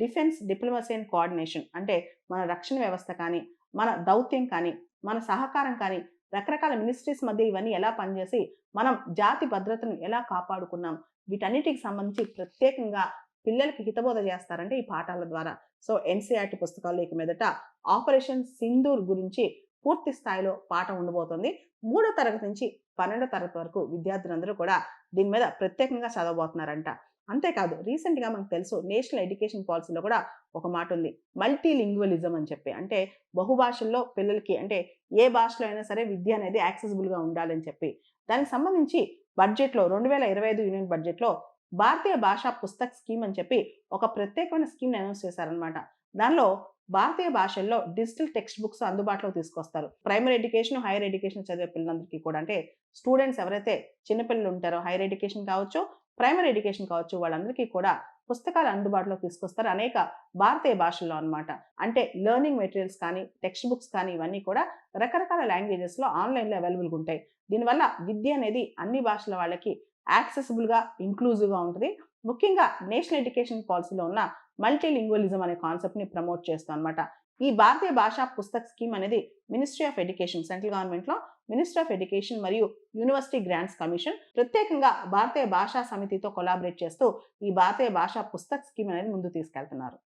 Defence diplomacy and coordination అంటే మన రక్షణ వ్యవస్థ కానీ, మన దౌత్యం కానీ, మన సహకారం కానీ, రకరకాల మినిస్ట్రీస్ మధ్య ఇవన్నీ ఎలా పనిచేసి మనం జాతి భద్రతను ఎలా కాపాడుకున్నాం, వీటన్నిటికి సంబంధించి ప్రత్యేకంగా పిల్లలకి హితబోధ చేస్తారంటే ఈ పాఠాల ద్వారా. సో ఎన్సీఆర్టీ పుస్తకాల్లో ఇక మీదట ఆపరేషన్ సింధూర్ గురించి పూర్తి స్థాయిలో పాఠం ఉండబోతోంది. 3వ తరగతి నుంచి 12వ తరగతి వరకు విద్యార్థులందరూ కూడా దీని మీద ప్రత్యేకంగా చదవబోతున్నారంట. అంతేకాదు రీసెంట్‌గా మనకు తెలుసు నేషనల్ ఎడ్యుకేషన్ పాలిసీలో కూడా ఒక మాట ఉంది. మల్టీ లింగ్వలిజం అని చెప్పి. అంటే బహుభాషల్లో పిల్లలకి అంటే ఏ భాషలో అయినా సరే విద్య అనేది యాక్సెసిబుల్‌గా ఉండాలని చెప్పి. దానికి సంబంధించి బడ్జెట్‌లో 2025 యూనియన్ బడ్జెట్‌లో భారతీయ భాషా పుస్తక్ స్కీమ్ అని చెప్పి ఒక ప్రత్యేకమైన స్కీమ్‌ని అనౌన్స్ చేశారనమాట. దానిలో భారతీయ భాషల్లో డిజిటల్ టెక్స్ట్ బుక్స్ అందుబాటులోకి తీసుకొస్తారు. ప్రైమరీ ఎడ్యుకేషన్, హైయర్ ఎడ్యుకేషన్ చదివే పిల్లలందరికీ కూడా అంటే స్టూడెంట్స్ ఎవరైతే చిన్న పిల్లలు ఉంటారో హైయర్ ఎడ్యుకేషన్ కావచ్చు, ప్రైమరీ ఎడ్యుకేషన్ కావచ్చు వాళ్ళందరికీ కూడా పుస్తకాలు అందుబాటులోకి తీసుకొస్తారు. అనేక భారతీయ భాషల్లో అన్నమాట. అంటే లెర్నింగ్ మెటీరియల్స్ కానీ, టెక్స్ట్ బుక్స్ కానీ ఇవన్నీ కూడా రకరకాల లాంగ్వేజెస్‌లో ఆన్‌లైన్‌లో అవైలబుల్‌గా ఉంటాయి. దీనివల్ల విద్య అనేది అన్ని భాషల వాళ్ళకి యాక్సెసిబుల్‌గా, ఇంక్లూజివ్‌గా ఉంటది. ముఖ్యంగా నేషనల్ ఎడ్యుకేషన్ పాలిసీలో ఉన్న మల్టీ లింగ్వలిజం అనే కాన్సెప్ట్‌ని ప్రమోట్ చేస్తాం అన్నమాట. ఈ భారతీయ భాషా పుస్తక్ స్కీమ్ అనేది మినిస్ట్రీ ఆఫ్ ఎడ్యుకేషన్ సెంట్రల్ గవర్నమెంట్‌లో మినిస్ట్రీ ఆఫ్ ఎడ్యుకేషన్ మరియు యూనివర్సిటీ గ్రాంట్స్ కమిషన్ ప్రత్యేకంగా భారతీయ భాషా సమితితో కొలాబరేట్ చేస్తూ ఈ భారతీయ భాషా పుస్తక్ స్కీమ్ అనేది ముందుకు తీసుకెళ్తున్నారు.